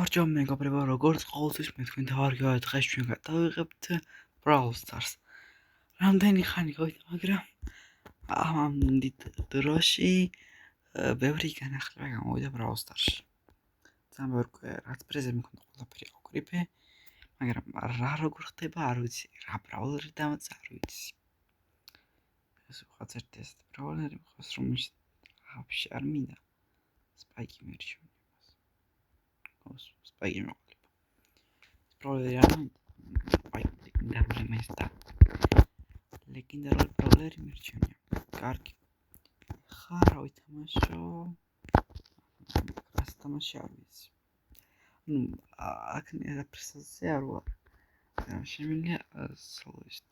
გამარჯობა მეგობრებო, როგორც ყოველთვის მე თქვენ დავარგევთ დღეს ჩვენ გადავიღებთ Brawl Stars. რამდენი ხანი გავიდა, მაგრამ ამ დროში ბევრი განახლება გამოვიდა Brawl Stars-ში. ძალიან ბევრი რაც პრეზი მქონდა ყველაფერი ავკრიფე, მაგრამ რა როგორ ხდება არ ვიცი, რა ბრაულერი დამწა არ ვიცი. ეს ვიღაც ერთი ეს ბრაულერი მყავს, რომელიც вообще არ მინდა. Spike მერჩევ. Spike მოყოლება. ბრაულერი არ მინდა. ლეგენდარული მესტა. ლეგენდარული ბრაულერი მერჩენია. კარგი. ხა რა ვითამაშო? რას თამაში არ ვიცი. აქ ნერა პრესაზე არ ვარ. შემიძლია სოლისტ.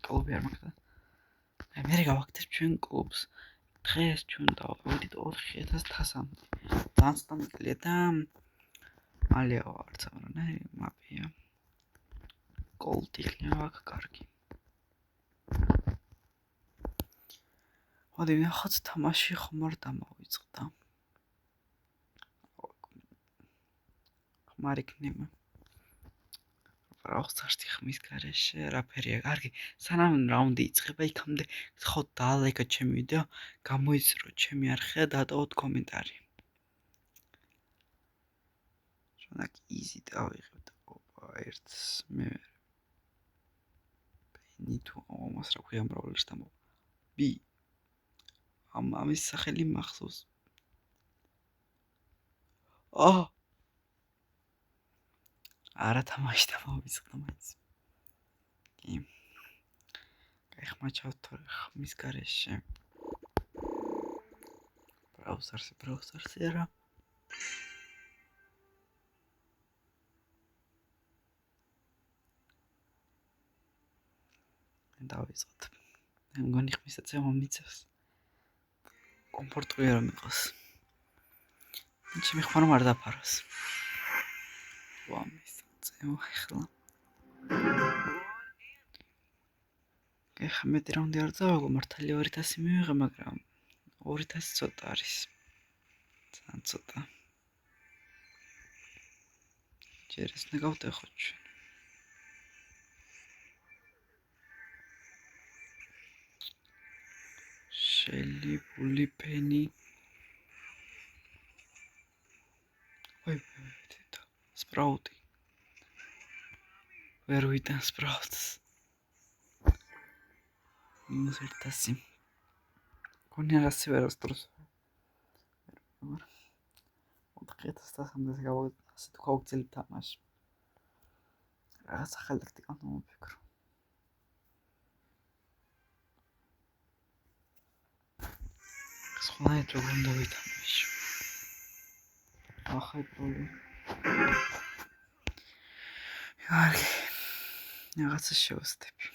კლუბი არ მაქვს. მე გავაკეთებ ჩვენ კლუბს. დღეს ჩვენ დავიდით 4000-თან. ძალიან მიგლია და მალე ვარც, მაგრამ მაფია. Gold იქნება კარგი. მოდი ნახოთ თამაში ხომ არ დამოვიწყდა. ხომ არ იქნება. Brawl Stars-ი ხმის გარეშე რაფერია კარგი. სანამ რაუნდი იწყება, იქამდე გთხოვთ დაალაიქოთ ჩემი ვიდეო, გამოიწიროთ ჩემი არხი და დატოვოთ კომენტარი. შენაკ easy დავიღებთ. ოპა, ერთს მე პენი თუ ამას რა ქვია ბრაულერს დამო. B ამის სახელი მახსოვს. არა თამაში დამოვიწყდა მაინც. კი. ხმაჩავთ თორე ხმის გარეშე. Brawl Stars-ი არა. დავიწყოთ. მე მგონი ხმის აწევა მომიწევს. კომფორტული არ მიყავს. ჩემი ხმა არ დაფაროს. ვამის აწევა ახლა. ეხლა მეტი რაუნდი არ წავაგო, მართალი 2000 მივიღე, მაგრამ 2000 ცოტა არის. ძალიან ცოტა. ჯერ ეს ნაგავტეხოთ ჩვენ. შელი, ბული, პენი. ой, это Sprout. ვერ ვიტან Sprouts. მინუს 1000. გონია რასი ვერას დროს. 4000-ამდე გავაგზავნე, ასე თუ გავგზავნე თამაში. რაღაც ახალი ტაქტიკა მომიფიქრო. სხვანაირად როგორ უნდა ვითამაშო. ახლა პრობლემა. კარგი. რაღაცა შევასწრები.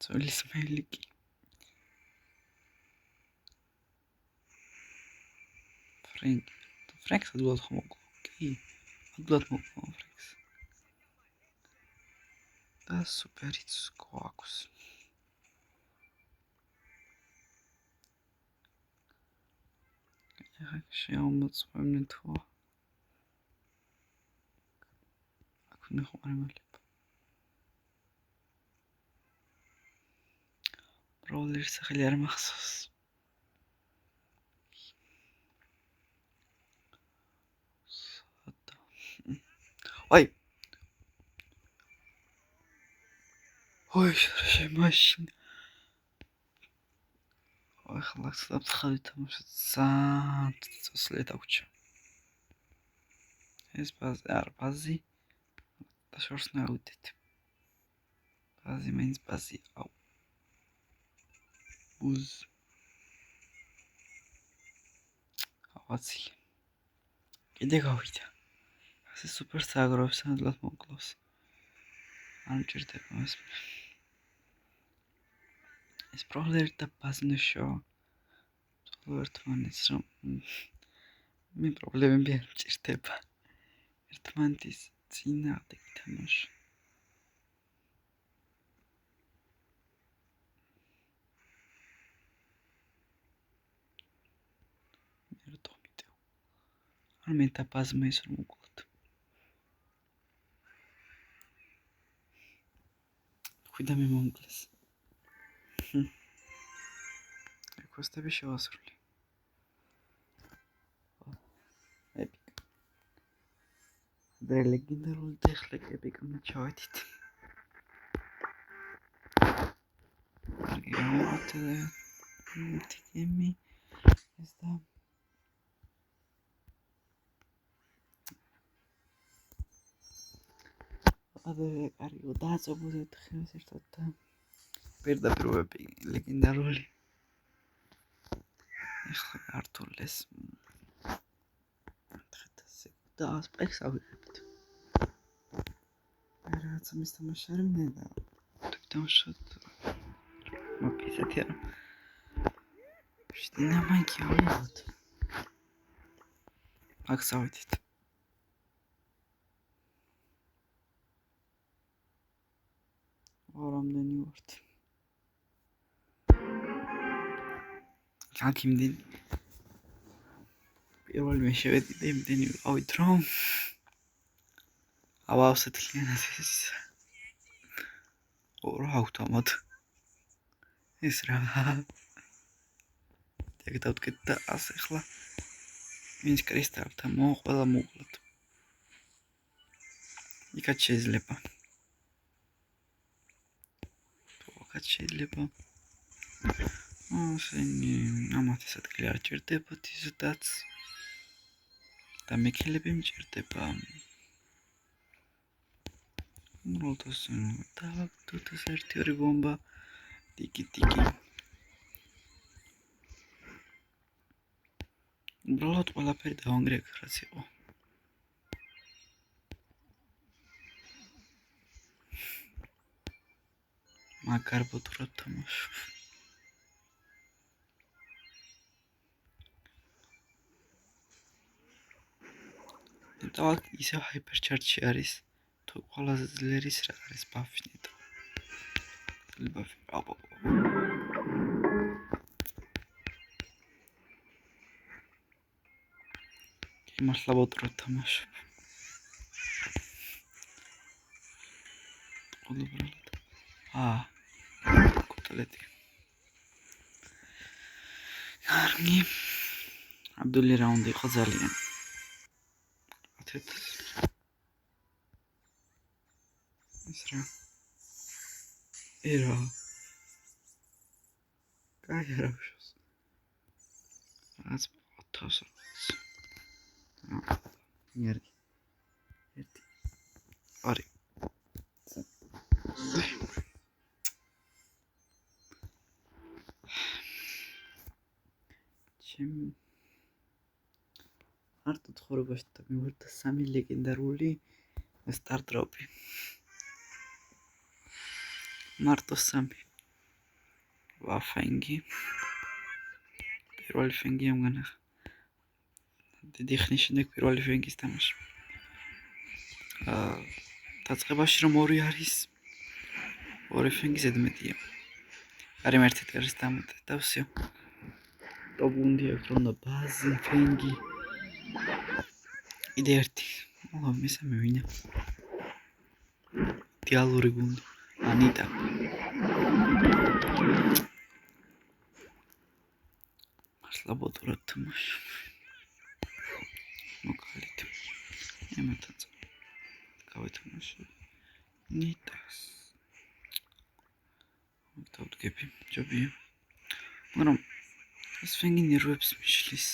ძვლის მელიკი. Franks ადულად ხომ მოკლა. კი. ადულად მოკლა Franks. და სუპერიც გვაქვს. ახლა შემოწმებნე თუ. აქ მე ხომ არ მალებ. ბრაულერის სახელი არ მახსოვს. ой შემაშინ ახლა საფრთხე თამაშობ ძალიან წოსლე დაგვჭა ეს ბაზი და შორს ნაუდით ბაზი მეინს ბაზი აუ ბუზ ავაცი კიდე გავიდა ასე სუპერ საგროვებს ნადლად მოკლავს არ მჭირდება ეს ბრაულერი და ბაზნეშო ერთმანეთს რომ მე პრობლემები არ მჭირდება ერთმანეთის წინააღმდეგ თამაში მე დაბაზმა ის რომ უკლოთ. ხვიდა მე მომკლეს. კვესტები შევასრულე. ეპიკ. და ლეგენდარული ტექნიკა ეპიკმა ჩავედით. What ტიკემი ეს და კარგო დააწობოდეთ ხელს ერთად და პირდაპირ ვები ლეგენდარული ეხლა ართულეს და ასპექტს ავიღებთ რაც მის თამაშარი მე და თამაშობ მოპისეთი არა შტინა მაიკი ავიღოთ აქსავით რამდენი ვართ აქ იმდენი პირველი მე შევედი და იმდენი ვიყავით რომ ავსეთლიანად ეს ორ ავტომატ ეს რა დაგდავდგეთ და ასე ხლა ვინც კრისტალთან ყველა მოუკლოთ იქაც შეიძლება შეიძლება ასენი ამათი სადგილი არ ჭირდებათ ისედაც და მეკილები მჭირდება როდოს დავაგდოთ ეს ერთი ორი ბომბა ტიკი უბრალოდ ყველაფერი დავანგრიე რაც იყო მაგარ ბოთროთ თამაშობ და ისე ჰაიპერჩარჯი არის თუ ყველაზე ძლიერის რა არის ბაფი ნეტო ბაფი აბა მართლა ბოთროთ თამაშობ უბრალოდ კოტლეტი კარგი აბდული რაუნდი იყო ძალიან ეს რა ერა კაი არაფერს რაც თავს ნერგი ერთი ორი მარტო ცხოვრებაში და მივარდა 3 ლეგენდარული სტარტდროპი მარტო 3 ვაფენგი პირველი ფენგი ამგანახა დიდი ხნის შემდეგ პირველი ფენგის თამაში დაწყებაში რომ 2 არის 2 ფენგი ზედმეტია არემ ერთი ტერის დამატე და всё ტობუნდი აქვს რომ ბაზი ფენგი იდე ერთი მესამე ვინა დიალური გუნდი ანიტა მართლა ბოთროთ თამაშობ მოკალით ემეთაც გავეთამაშე ნიტას დავდგები ჯობია მაგრამ ეს ფენგი ნერვებს მიშლის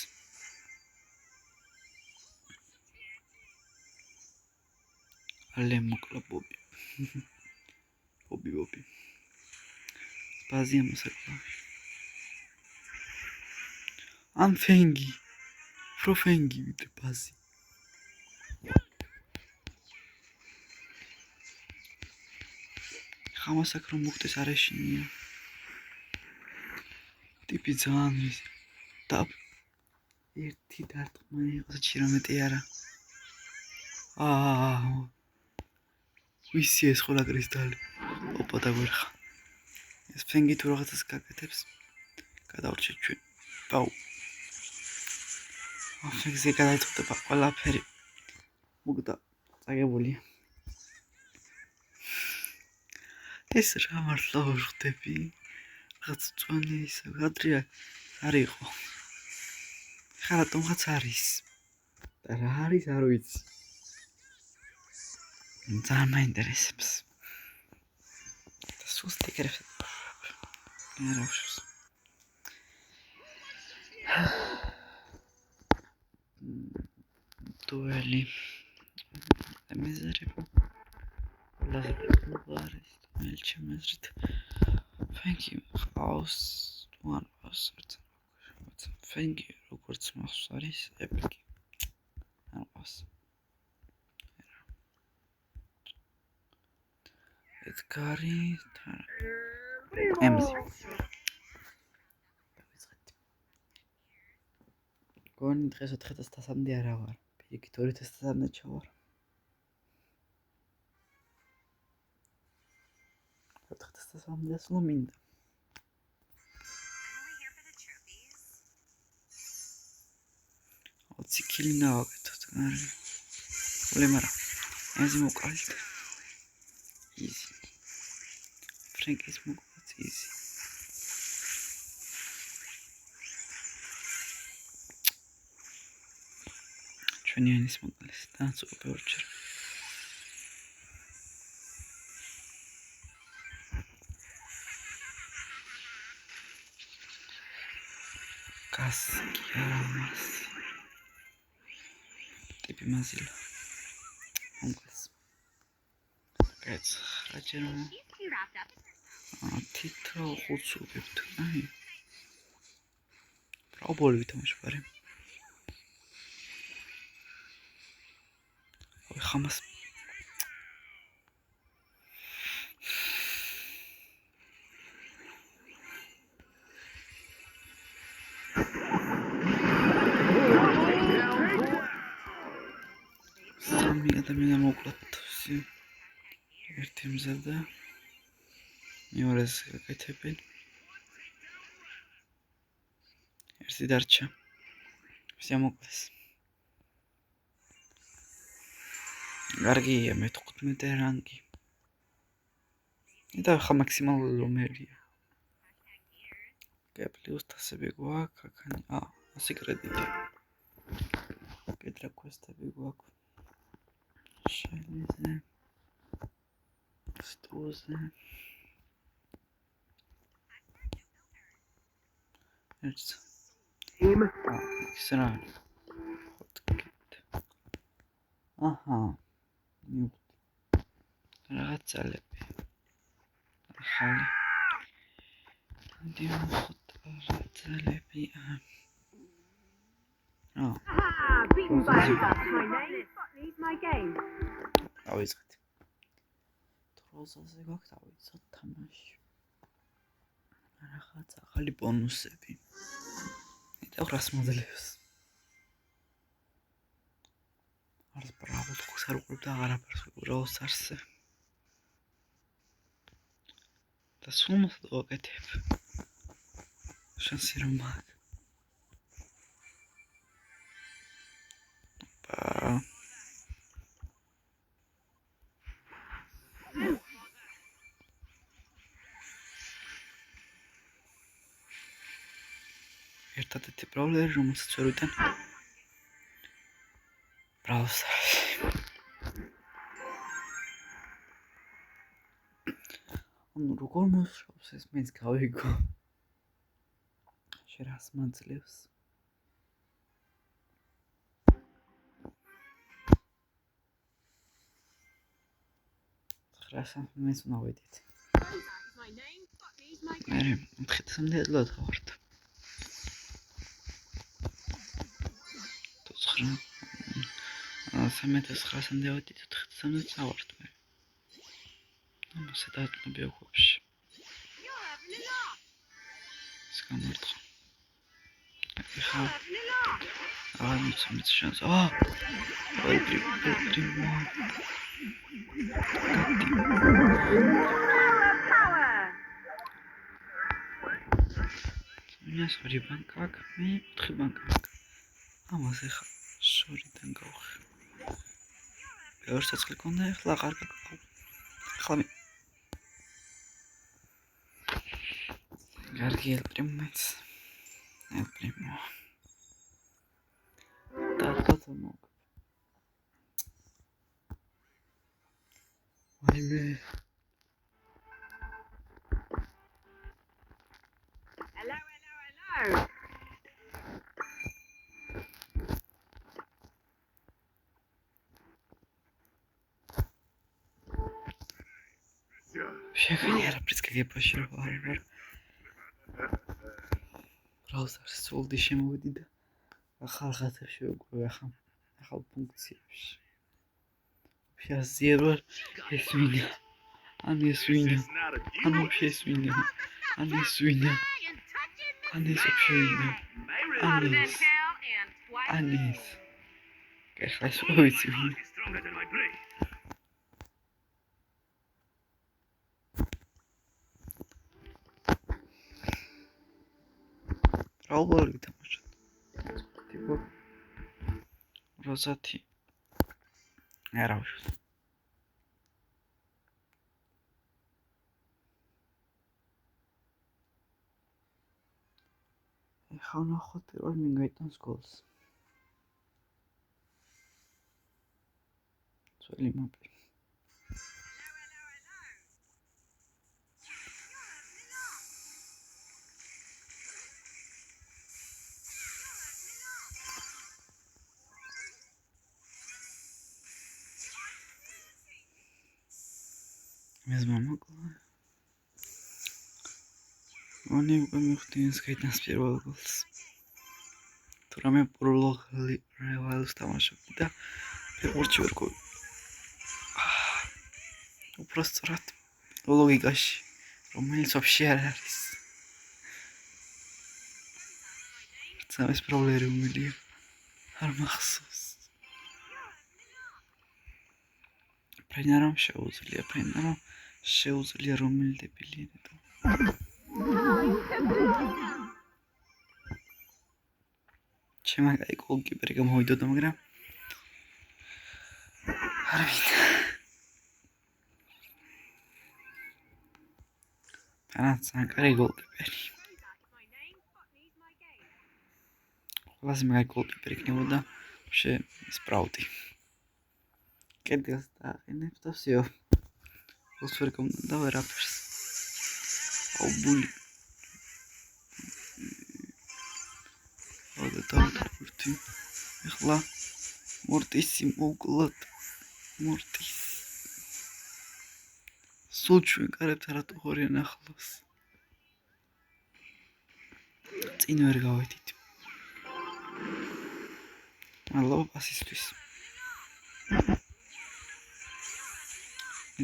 ალე მოკლა ბობი ბაზია მოსაკლა ამ ფენგი პროფენგი ვიდე ბაზი ხამასაკ რომ მოგდეს არეშინია ტიპი ძალიან ის და ერთი დარტყმანი იყოს ჩირამეტი არა ვისი ეს ხოლა კრისტალი ოპა დაგვერხა ეს ფენგი თუ რაღაცას გაკეთებს გადავრჩეთ ჩვენ პაუ ფენგზე გადაიწყვეტება ყველაფერი. მოგდა წაგებულია. ეს რა მართლა ვხვდები? რაღაც წვენი ისე გადრია არ იყო. ხა რატომღაც არის. და რა არის არ ვიცი. ძალიან მაინტერესებს. და სულ სტიკერებს არ აქვს. дуэли მეზერება ყველაზე პოპულარის მელჩემეზრით thank you house one person thank you როგორც მახსოვს არის ეპიკი ამას ედგარი ემზი გონი დღეს 400-მდე არა ვარ პირიქით 2000-მდე ჩავარ 400-მდე სულ მინდა ოციქილინა ვაკეთოთ ვლემარა ეზი მოკალით იზი ფრენკის მოკალით იზი ჩვენი ენის მოკალით დააწუყო ბევრჯერ გასკიარამას ტიპი მაზილა მოკალს კაც რაჯერო თითო ხუთს უგებთ აი პრობოლი ვითამაშბარე ხამას სამი ადამიანი მოკლათ ერთი მზადა მეორეს გაკეთებენ ერთი დარჩა ვსია მოკლეს გარგია მე 15 რანგი და ხა მაქსიმალური რომერია გეპლიუს თასები გვაქვს აქანი ასე კრედიტი კეტრა კვესტები გვაქვს შენზე სტოზე ერთ ისრა აჰა რაღაც ძალები ახალი დიმოხოთ ძალები ავიწყეთ დროზაზე გვაქვს დავიცოთ თამაში რაღაც ახალი ბონუსები და 100 მოდელებს არც ბრავო თქოს არ უყურებდა აღარაფერს უბრალოდ არსზე და სულ მოვაკეთებ შანსი რომ მაქვს ერთადერთი პრობლემა რომელსაც ვერ ვიტან ბრაუზერს ანუ როგორ მოსრობს ეს მეც გავიგო შერას მაძლევს ხრასა მეც უნდა ვედით მე 400-მდე ელოთ ვართ სამეთესხრასამდე ვედით 400-მდე წავართ მე ამასე დაატყობი ოქებში ეს გამარტყა ეხა ამიცამიც შანს Меня смотри, банкак, мне 4 банкак. ამას ეხლა შორიდან გავხი. ბევრ საწყლი კონდა ეხლა აღარ გაგყავ. ეხლა მე გარგი ელპრიმაც. ელპრიმო. დათათო. ვაიმე. Hello. შეგანი არაფერს გაგებაში რა ვარ. ბრაუზერს სულდი შემოვედი და ახალ ხაზებში ვეკვირე ახალ ფუნქციებში. შეაზიერ ვარ ეს ვინა. ან ეს ვინა. ან ეს ვინა. ან ეს ვინა. ან ეს ვინა. ან ეს. ეხლა ეს ვიცი ვინა. რაუბოლი თამაშობ. ტიპო როზათი. არა ვშ. ეხლა ნახოთ რომ მინგაიტანს გოლს. ძველი მაპი. მეზ მომაკლა. Oni მიხდინს გაიტანს პირველ გოლს. თუ რამე პროლოგ რევალს თამაშობდი და ფეხბურთში ვერ გოლ. უბრალოდ ლოგიკაში რომელიც вообще არ არის. სამის პრობლემები უმილია. არ მახსოვს. ფრენარამ შეუძლია რომელი დებილია და ჩემ აი გოლკიპერი გამოვიდოდა მაგრამ არ ვიცი. ანაცანკარი გოლკიპერი. ყველაზე მაგარი გოლკიპერი იქნებოდა ვშე სპრაუტი. კედელს დააყენებს და всё. გოლს ვერ გონდა ვერაფერს. აუბული. დავთვრთი. ეხლა მორტისი მოვკლოთ. მორტის. სულ ჩვენ კარებთ რატო ხორიან ახლოს. წინ ვერ გავედით. მადლობა პასისთვის.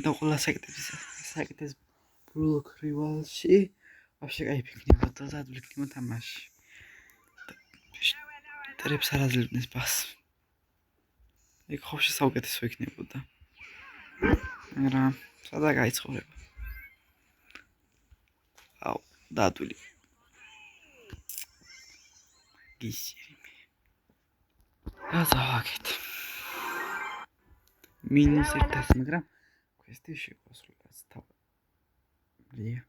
და ყველა საკეთეს ბროლოგ რივალში вообще кайფ იქნება და დადვიქნიო თამაში. ტრებს არ აძლევდნენ პას. ეგ ხופში საუკეთესო იქნებოდა. მაგრამ სადა გაიცხოვრება. აუ, დადვილი. გისირი. აზავაკეთ. მინუს 100, მაგრამ კვესტი შეგვასრულებს თავი. რია.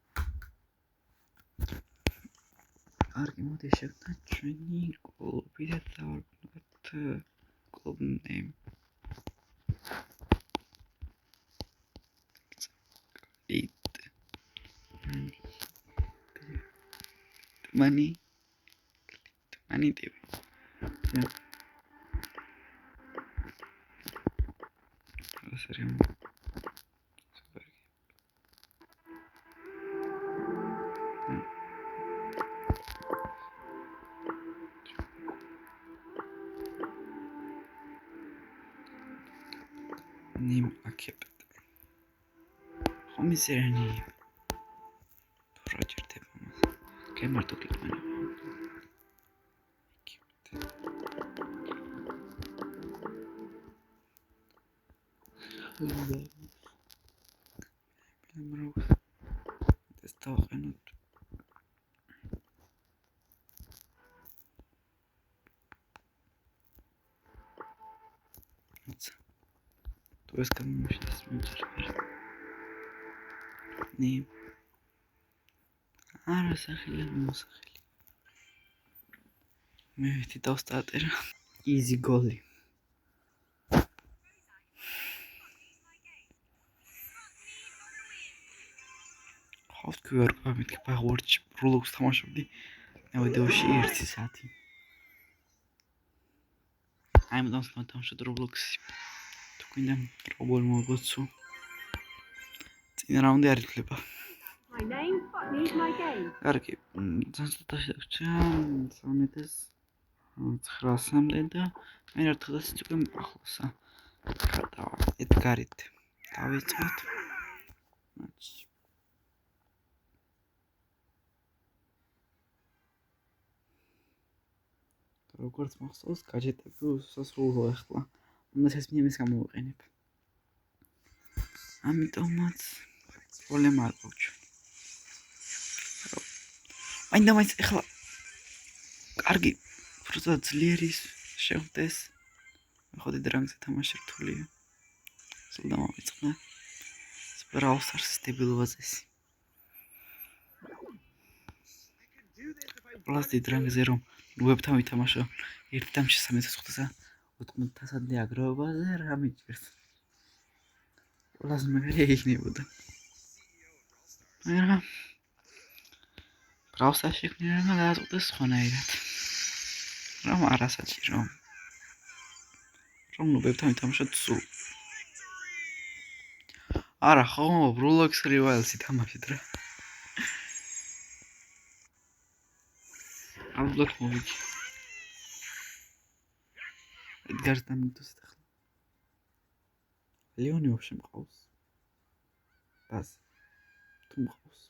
კარგი, მოდი შევდან ჩვენი კლუბი და დავარქმევთ კლუბ name. Money. TV. Yeah. Sería super. Name accept. Homiserani. Roger te vamos. Que marto clic mana. Estaba ganando. თუ ეს გამომაშდეს მიჭირდა. ნი. არა სახელი მოსახელი. მე ვეთი დავსტარტე რა. Easy goal. ხავთ QR გამეთქი ბაღურჩი Roblox თამაშობდი. მე ვიდეოში 1 საათი. I'm not თამაშობ Roblox-ში. თუ კიდე პრობლემა მოგოცო. წინ რაუნდი არ იქნება. My name, what needs my game? კარგი, ზუსტად შევჭამ 3900-მდე და მე 1000-ს უკვე ახლოსა. გადავა ედგარით. დავიწყოთ. მატჩი. როგორც მახსოვს, გაჯეტები უსასრულო ახლა. უნდა ეს მინიმის გამოვიყენებ. ამიტომაც პრობლემა არ გვაქვს. მაინდა-მაინც ახლა კარგი პროცესა ძლიერი შევხვდეს. ხოდი დრანგზე თამაში რთულია. სულ დამავიწყდა. Brawl Stars დებილობაზე. პლასტი დრანგზე რომ ვებთან ვითამაშო 1:13-ზე 90-მდე აგროვებაზე რა მიჭირს. პლაზმა გაიგნებოდა. არა. Brawl Stars შექმნილმა გადაწყვიტეს სხვანაირად. რომ არასაჭირო. რომ ვებთან ვითამაშოთ სულ. არა ხო, Roblox Rivals-ი თამაშით რა. Roblox მოვიჭი. ედგარს დამიტოსეთ ახლა. ლეონი ვაფშე მყავს. ბაზი. თუ მყავს.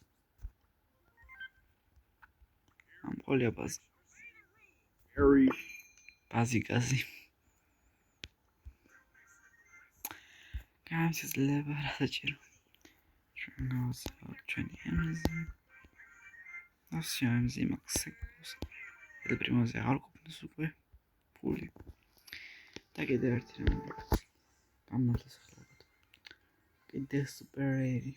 ამ ყოლია ბაზი. ბაზი გაზი. გამსძლება რასაჭირო. ჩვენი ემზი. ასი ემზი მაქსიკოს. ელ პრიმოზე არ ყოფნის უკვე ფული. და კიდევ ერთი რამე. გამართლეს ახლა. კიდე სუპერი.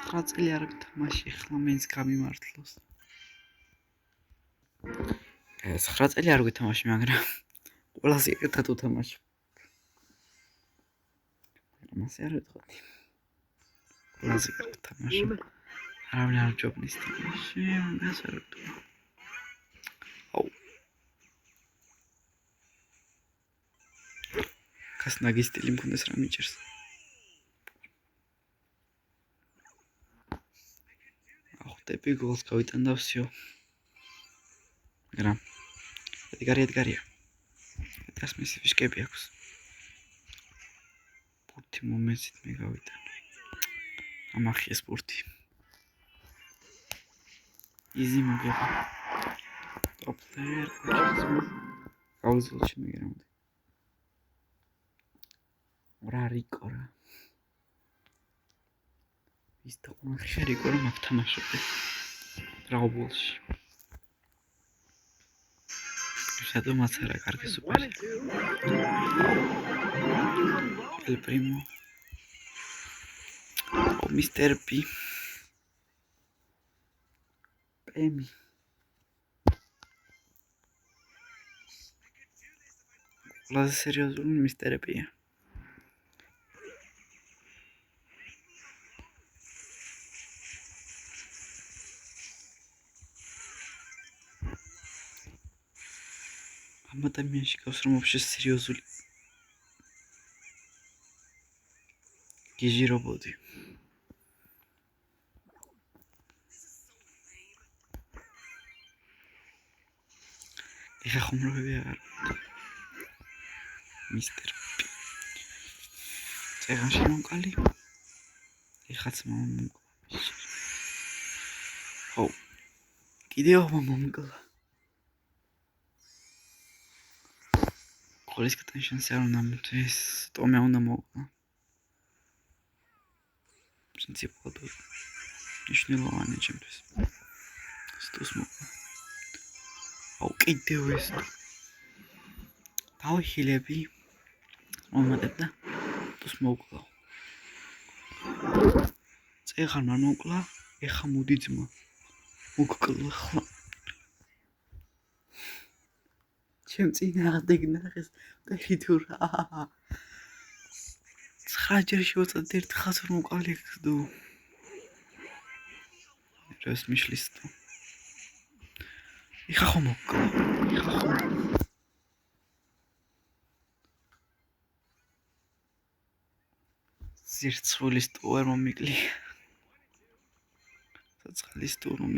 9 წელი არ გთამაში ახლა მეც გამიმართლოს. 9 წელი არ გითამაში, მაგრამ ყველაზე ერთად უთამაში. მას არ ვეთხოვდი. ყველაზე ერთად თამაში. არავინ არ ჯობნის თამაში, მას არ ვეთხოვდი. აუ. კასნაგის სტილი მქონდეს რა მიჭირს. ხვდები გოლს გავიტანდა всё. მაგრამ ედგარია. ეს მისი ფიშკები აქვს. პურტი მომეცით მე გავიტანე. ამახიეს პურტი. იზი მოგება. ტოპ პლეიერ გავიზოლში მიგრამდი. რა რიკო რა. ის თქმა რიკო რა მაგ თამაშობდი. Roblox-ში. სადომაც არა კარგი სუპერი. El Primo. O Mr. P. Pemi. Ყველაზე სერიოზული Mr. P-ია. ამ ადამიანში გავს რომ вообще სერიოზული გიჟი რობოტი. ეხა ხუმრობები აღარ. Mr. P. წეღანში მომკალი. ეხაც მომკლა. ხო. კიდევ მომკლა. Qolis attention se ar namtes tome una mogla. Principul nici nu l-am început. Stus mogla. Ok, de vest. Dau hilebi მომატებ და თუს მოვკლავ. წეღარ მან მოვკლა, ეხა მოდი ძმა. მოგკლახლა. ჩემ წინააღმდეგ ნახეს მტერი თუ რა. 9 ჯერ შევაწად ერთ ხაზს რომ მოვკალიქდო. რას მიშლის თუ. ეხა ხომ მოვკლა. ეხა ხომ. ზირცხვილის თუ ვერ მომიკლი. საწყლის თუ რომ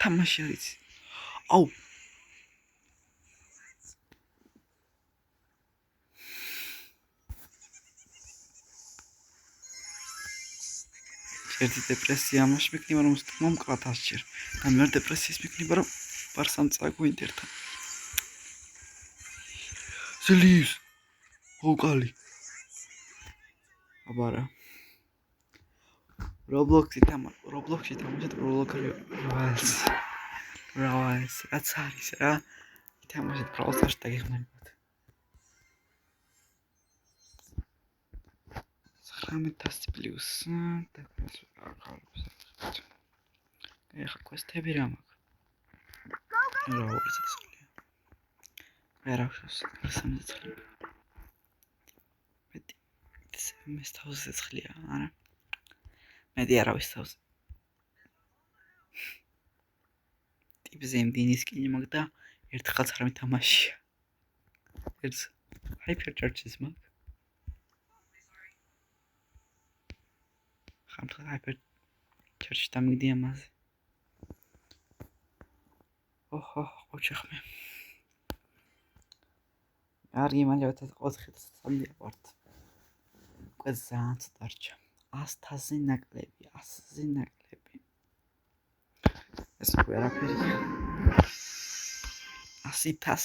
თამაში არის. აუ ერთი დეპრესია ამაში მეკნება რომ მომკლათ 100 ჯერ და მე დეპრესიის მეკნება რომ ბარსამ წაგვინტერთან ზლის ვოკალი აბარა Roblox-ი თამაშობ Roblox-ი რაც არის რა თამაშობ Brawl Stars-ში დაგეხმარებათ 1900 პლუს და ეხა კვესტები რა მაქვს რა ვერცელია ვერახშოს 300 მეტი ეს 1000 ცხლია არა მეტი არავის თავს ტიპზე იმდენი სკინი მაქვს და ერთხელაც არ მითამაშია ერთ Hyper Charges მაქვს ხამთხა Hyper Charge დამიგდი ამაზე ოჰო ყოჩახმე არ იმალია 400 ვართ უკვე ძალიან დარჩა 100-ზე ნაკლები 100-ზე ნაკლები ეს ვერაფერია 100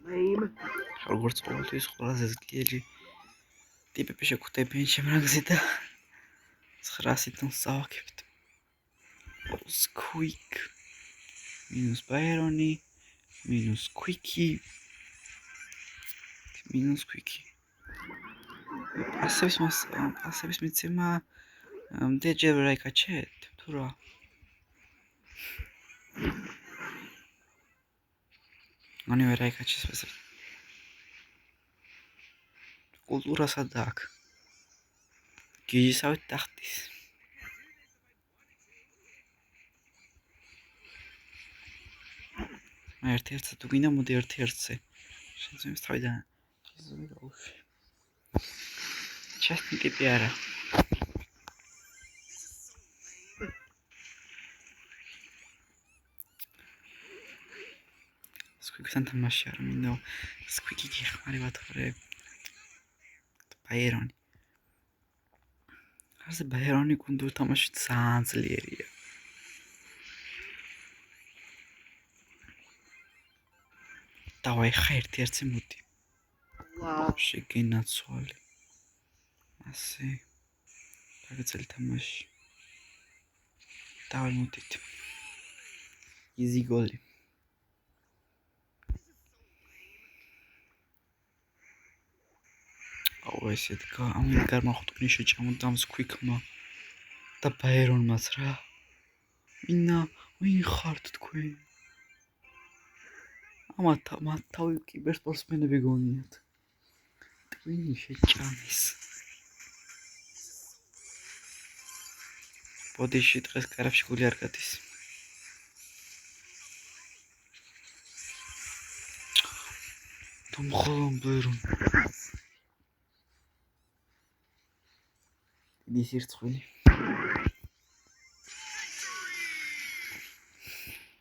Lame. როგორც ყოველთვის ყველაზე ზგიელი ტიპები შეგვხვდებიან შემრაგზე და 900-დან სავაკებთ Squeak minus Byroni minus Quickie minus Quickie ასების მიცემა მდეჯერ ვერ აიკაჩეთ თუ რა ani ვერ აიკაჩეს ეს კულტურასად აქ გიჟისავით ტახტის ერთ-ერთზე თუ გინდა მოდი ერთ-ერთზე შეძვიმს თავიდან შეძვიმი გაუშვი ჩასტი ტიპი არა სკვიკთან თამაში არ მინდა სკვიკი გიხმარება თორე ბაირონი ასე ბაირონი გუნდ თამაში ძალიან ძლიერია დავაი ხა ერთ-ერთზე მოდი შეგენაცვალე ასე დაგეწელი თამაში დავაი მოდით იზი გოლი აუ ესეთ გამახტუნი შეჭამოდამ სკვიკმა და ბაირონმაც რა ვინ ხართ თქვენ მათ თავი კიბერსპორტსმენები გონიათ ტვინი შეჭამის ბოდიში დღეს კარაფში გული არ გადის თუმხოლამ ბაირონ დიდი სირცხვილი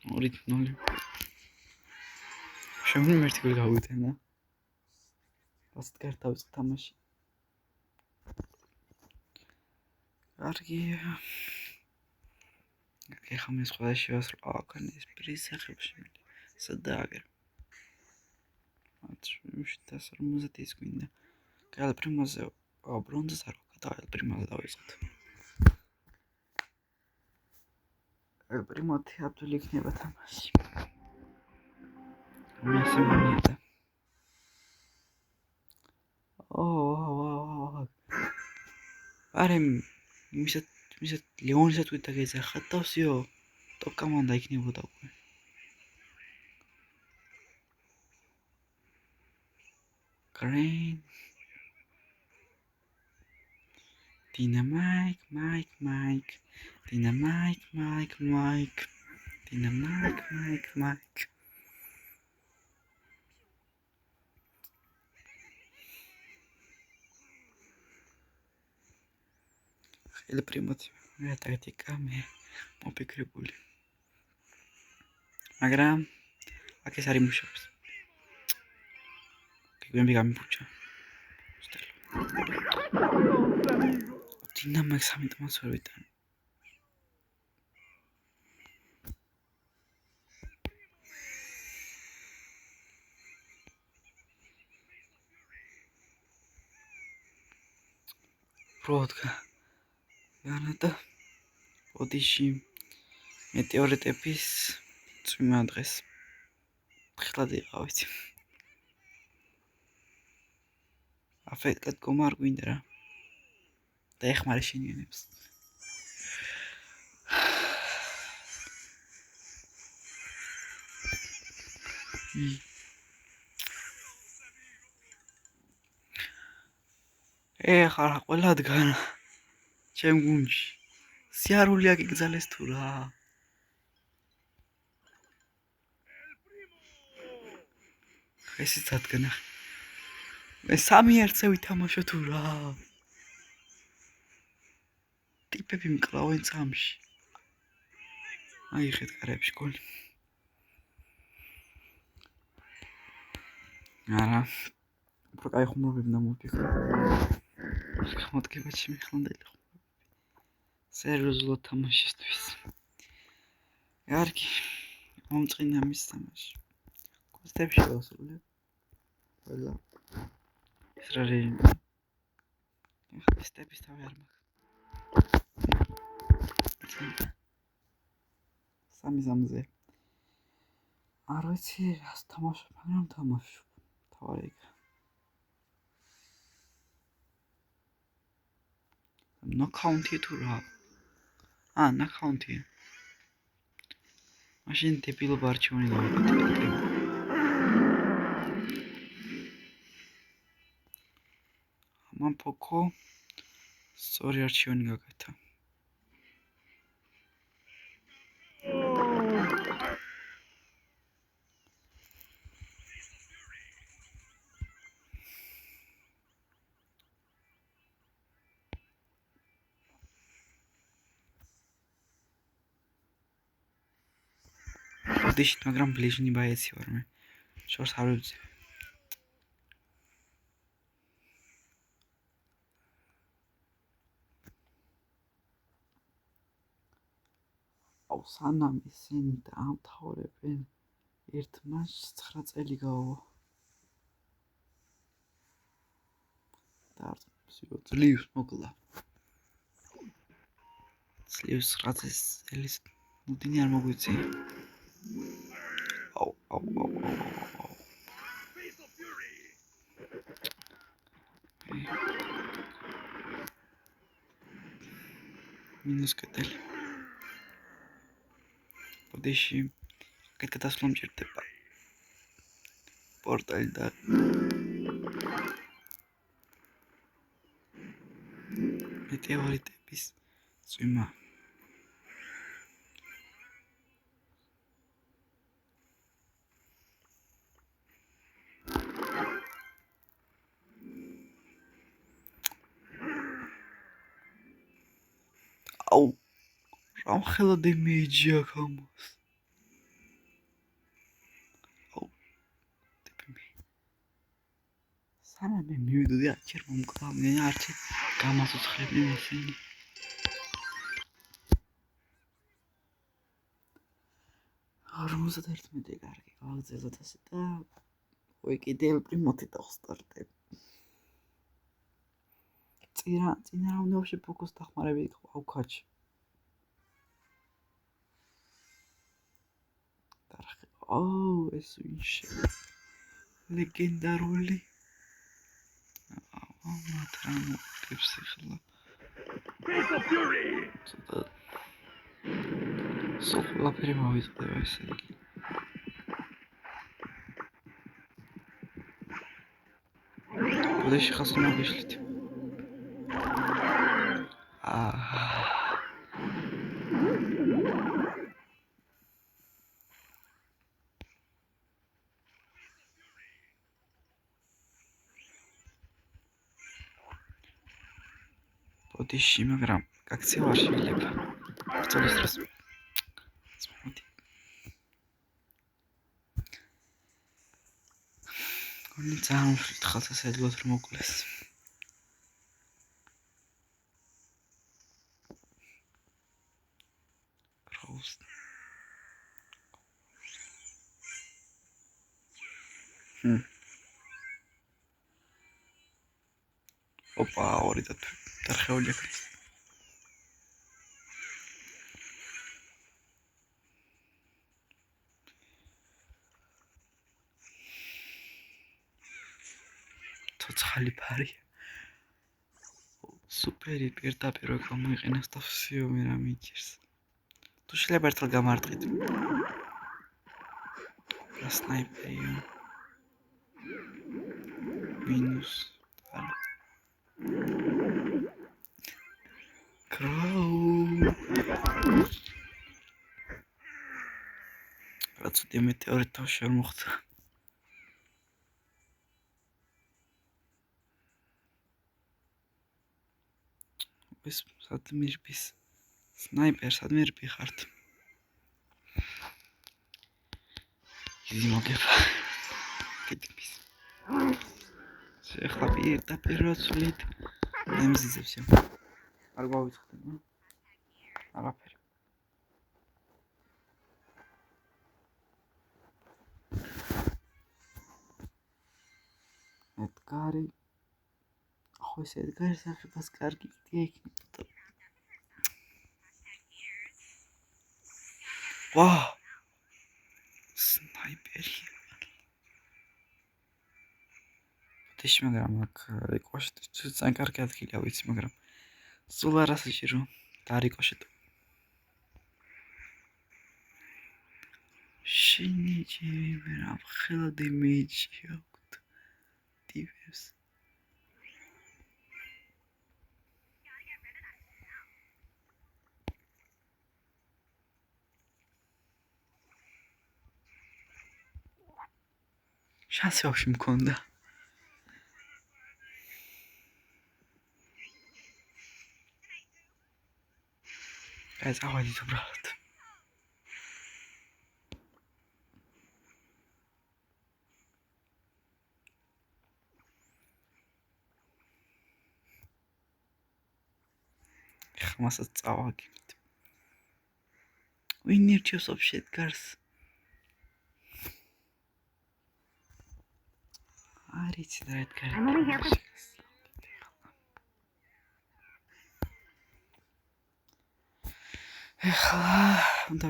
2-0 შემდგომ ერთი გოლი გავიტანა ასეთ კარტავს თამაში კარგია ეხა მე სხვა შევასრულე აკანის პრიზახებში სადაგერ მათში 750 ის გვინდა კალ პრიმოზე ბრონზს არ ვაკადა ელ პრიმოზე დავიწყოთ ელ პრიმოთი აბდული იქნება თამაში მე სიმონია მაგრამ მისად ლეონისაც თქვით და გეძახათ და ვსიო ტოპ კომანდა იქნებოდა უკვე. Green Dynamite, Mike. Dynamite, Mike. El primo მე ტაქტიკა მე მოფიქრებული. მაგრამ აქ ეს არის მუშაობს. გიგები გამიფუჭა. დინამიკ 3 ტომას ვერ ვიტან. პროდკაიანადა ოდიში მეტეორიტების წვიმა დღეს ხლად იყავით. აფეთქეთ გომარ გვინდა რა და ეხმარი შინიანებს. ხარ ყველადგან ჩემ გუნდში სიარული აკიგზალეს თუ რა. ესეც ადგნა. მე 3 ერთზე ვითამაშო თუ რა. ტიპები მკლავენ წამში. აი ხეთ კარებში გოლი. არა. უფრო კაი ხუმრობები დამოფიქრე. გამოდგება ჩემი ხანდელი ხუმრობები. სერიოზულად თამაშისთვის. კარგი. მომწყინა მის თამაში. კოსტებში ვასრულებ. ყველა ეს რა რეჟიმი. ეხლა სტეპის თავი არ მაქვს. 3-3-ზე. არ ვიცი რას თამაშობ, მაგრამ თამაშობ. თავარი იქ. ნოკაუნტი თუ რა. ნოკაუნტი. მაშინ დებილობა არჩევანი გავაკეთე. ამან პოკო სწორი არჩევანი გაკეთა. ოდიშით, მაგრამ ბლეჟნი ბაეცი ვარ მე. შორს არ ვიძებ. სანამ ისინი დაამთავრებენ ერთ მატჩს 9 წელი გავა. და ძლივს მოკლა. ძლივს 9 წელის მუდინი არ მოგვიცი. აუ. მინუს კეთილი. ოდიში აქეთ გადასვლა მჭირდება. პორტალი და მეტეორიტების წვიმა. აუ რამ ხელა დემეიჯი აქვს ამას. სანამ მე მივიდოდი არჩერ მომკლავდნენ არჩერ გამასუცხლებდნენ ისინი. მე კარგი გავაგზავნოთ ასე და ვიკიდე პრიმოთი დავსტარტებ. წინა რაუნდებში ფოკუს დახმარები იყო ავქაჩი. ეს ვინშე ლეგენდარული. მათრამო გებს ახლა Fatal Fury! ცოტა სულ ყველაფერი მოვიწყდება ესე იგი. ბოდიში ხას მოგიშლით. ბოდიში, მაგრამ აქცია არ შეიძლება. ბრძოლის დროს. მოდი. გონი ძალიან უშლით ხალხს ესედლოთ რომ მოკლეს. პროუს. ოპა, ორი დარხეული აქ. ცოცხალი ფარი. სუპერი პირდაპირ გამოიყენოს და всё მე რა მიჭირს. თუ შეიძლება ერთხელ გამარტყით. სნაიპერია. მინუს. კროუ. რაც უდე მეტეორიტ თავში არ მოხდა. ეს სადმირბის სნაიპერ სადმირბი ხართ. იგი მოგება. კეთების. შეხლა პირდაპირ როცვლით ემზიზებს. არ გავიწყდება. არაფერი. ედგარი. ხო ეს ედგარის აღებას კარგი იდეა იქნება. ვა! სნაიპერი. თიშ მაგრამ აქ რიკოშეტი ძალიან კარგი ადგილია ვიცი, მაგრამ სულ არ ასაჭირო დარიკოშეტო. შინიჭი რა ხელა დიმეიჯი აქვთ. ტიპებს. შანსი ვაფშე მქონდა. ეს ავადით უბრალოდ. ხმასაც წავაგებთ. ვინ ირჩევს ვაფშე ედგარს? არიცი და ედგარი. ეხლა უნდა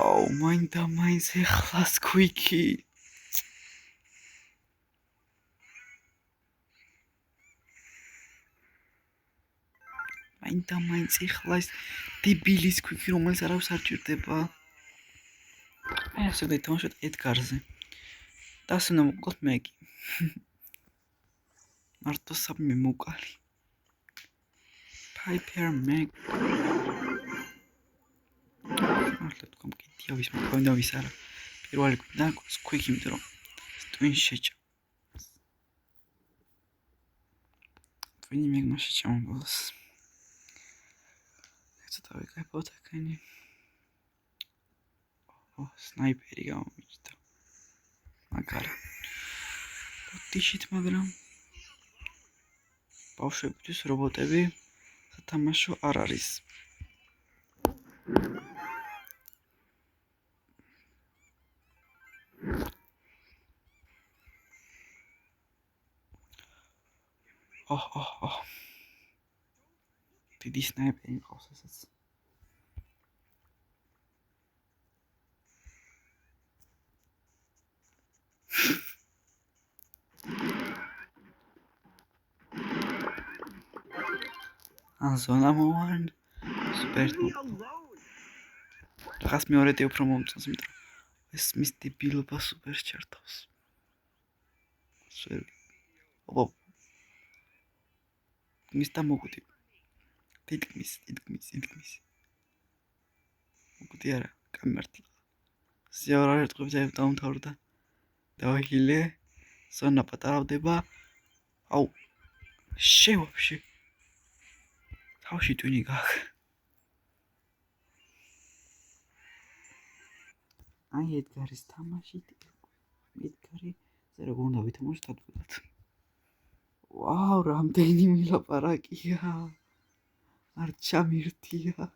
აუ მაინც ეხლა სკვიკი. მაინც ეხლა ეს დებილი სკვიკი რომელიც არავის არ ჭირდება. ასე დავთამაშოთ ედგარზე. და ასე უნდა მოკლოთ მეგი. მარტო სამი მოკალი. Piper Meg. მართლა თქვა კიდია ვის მქონდა ვის არა. პირველი და სკვიკი იმიტომ რომ ტვინ შეჭა. ტვინი მეგმა შეჭა მომბოლოს. ცოტა ვიკაიფოთ აქენი. სნაიპერი გამომიჭდა. მაგარი. ბოდიშით მაგრამ ბავშვებისთვის რობოტები სათამაშო არ არის. დიდი სნაიპერი ყავს ესაც. ან ზონა მოვარ სუპერ Leave me alone. რაღაც მეორედი უფრო მომწონს იმიტომ ეს მის დებილობა სუპერ ჩართავს სვერი ოპ მის და მოგვდი თითქმის მოგვდი არა კამერტლა ზეორარ ერთგვებზე დაუმთავრდა დავაჰილე ზონა პატარავდება აუ შე ვაფშე თავში ტვინი გაქ აი ედგარის თამაში ედგარი ზე როგორ უნდა ვითამაშოთ ადვილად ვაუ რამდენი მილაპარაკია არ ჩამირთია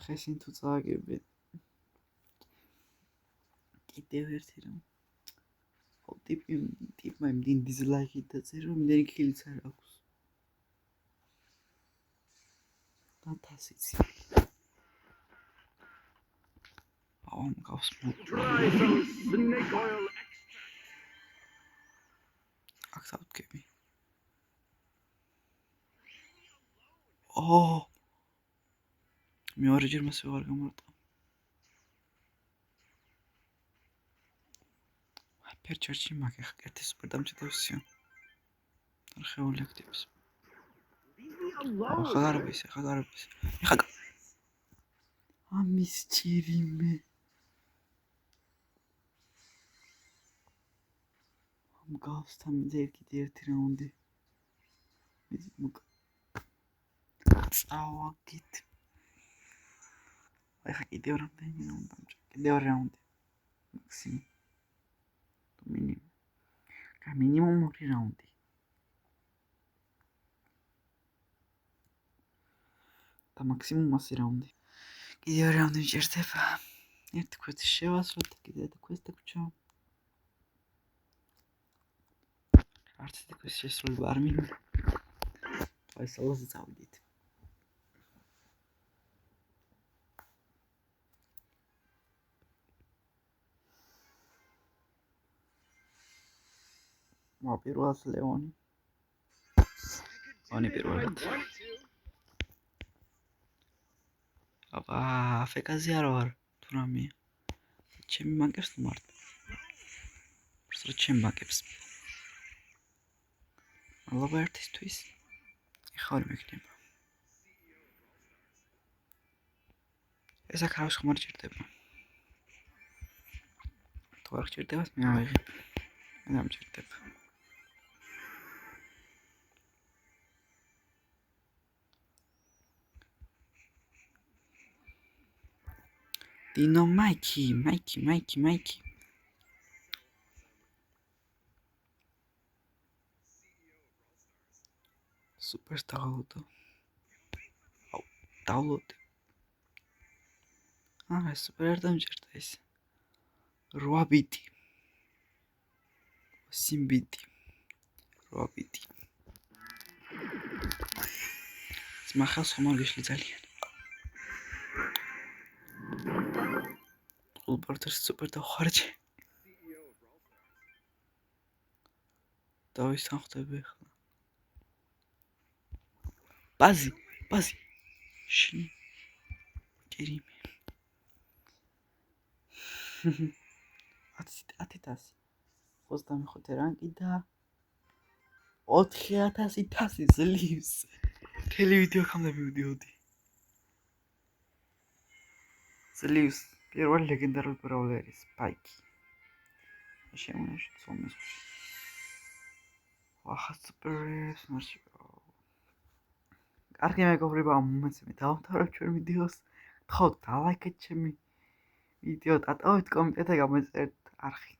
ხესინ თუ წააგებენ კიდევ ერთი რამ ტიპმა იმდინ დიზლაიკი დაწერა იმდენი კილიც არ აქვს და თასიც აუ მგავს Try some snake oil extract. აქ დავდგები ო მეორეჯერ მას ვეღარ გამარტყა ფერჩერჩი მაგ ახ ერთი სუპერ დამჭედავსია არხეული აქტივებს Leave me alone. ხაგარების ეხა ამის ჭირიმე ამ გავსთან კიდე ერთი რაუნდი წავაგით ეხა კიდევ რამდენი რაუნდი დამჭა კიდევ რაუნდი მაქსიმუმ მინიმუმ ორი რაუნდი და მაქსიმუმ 100 რაუნდი კიდევ რაუნდი მჭირდება ერთი კვესტი შევასრულოთ და კიდევ ერთი კვესტი გვჭირდება არც ერთი კვესტი შესრულება არ მინდა აი სალაზე წავიდით პირველად ლეონი პირველად აბა ფეკაზე არ ვარ თუ რამეა ჩემი მაკებს თუ მარტო просто ჩემ მაკებს მადლობა ერთისთვის ეხლა არ მეკნება ეს აქ არის ხომ არ ჭირდება თუ არ ჭირდება მე ავიღებ მე დამჭირდება დინო მაიკი სუპერ დაულოდო აუ დაულოდ აა სუპერ არ დამჭირდა ეს 8 ბიტი სიმბიტი 8 ბიტი მახას ხომ არ გიშლი ძალიან ულპორტერს სუპერ დავხარჯე დავისახტები ახლა ბაზი შინ კერიმე 10,000 25 რანკი და 4000 თასი ძლივს მთელი ვიდეო ხამდე მივდიოდი ძლივს პირველი ლეგენდარული ბრაულერი სპაიკი შემოშ ცომეს ვახა სუპერს მარში კარგი მეგობრებო ამ მომენტზე მე დავამთავრებ ჩვენ ვიდეოს გთხოვთ დალაიქეთ ჩემი ვიდეო დატოვეთ კომენტარი და გამოიწერეთ არხი